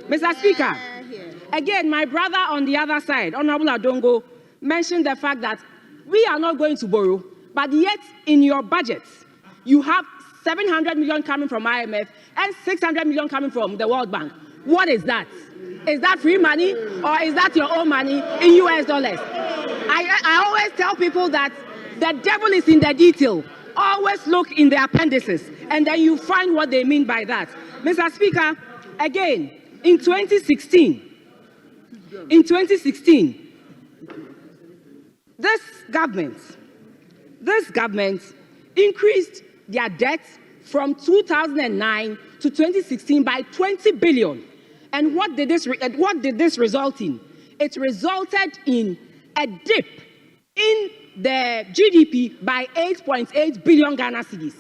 Mr. Speaker, again, my brother on the other side, Honorable Adongo, mentioned the fact that we are not going to borrow, but yet in your budget, you have 700 million coming from IMF and 600 million coming from the World Bank. What is that? Is that free money or is that your own money in US dollars? I always tell people that the devil is in the detail. Always look in the appendices and then you find what they mean by that. Mr. Speaker, again, in 2016, this government increased their debt from 2009 to 2016 by 20 billion. And what did this result in? It resulted in a dip in the GDP by 8.8 billion Ghana cedis.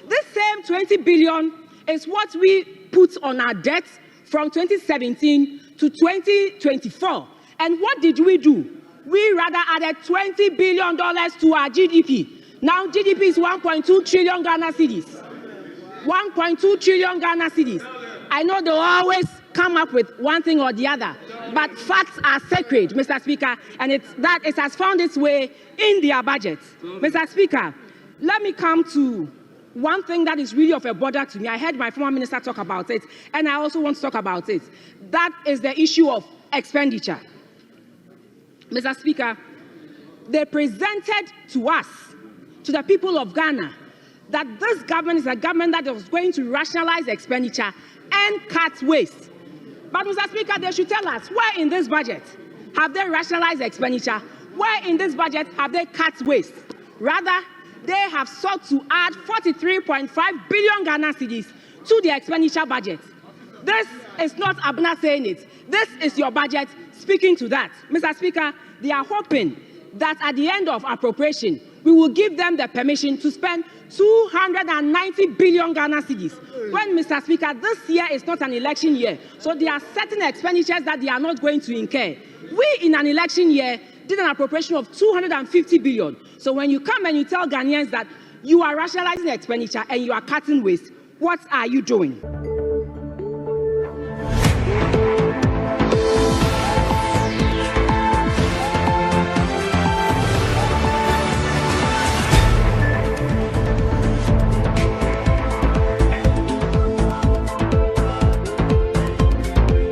This same 20 billion is what we put on our debt from 2017 to 2024. And what did we do? We rather added $20 billion to our GDP. Now GDP is 1.2 trillion Ghana cedis. 1.2 trillion Ghana cedis. I know they always come up with one thing or the other, but facts are sacred, Mr. Speaker, and it has found its way in their budget. Mr. Speaker, let me come to one thing that is really of a bother to me. I heard my former minister talk about it, and I also want to talk about it. That is the issue of expenditure. Mr. Speaker, they presented to us, to the people of Ghana, that this government is a government that was going to rationalize expenditure and cut waste. But, Mr. Speaker, they should tell us, where in this budget have they rationalized expenditure? Where in this budget have they cut waste? Rather, they have sought to add 43.5 billion Ghana cedis to the expenditure budget. This is not Abena saying it. This is your budget speaking to that. Mr. Speaker, they are hoping that at the end of appropriation, we will give them the permission to spend 290 billion Ghana cedis. When, Mr. Speaker, this year is not an election year, so there are certain expenditures that they are not going to incur. We, in an election year, did an appropriation of 250 billion. So when you come and you tell Ghanaians that you are rationalizing expenditure and you are cutting waste, what are you doing?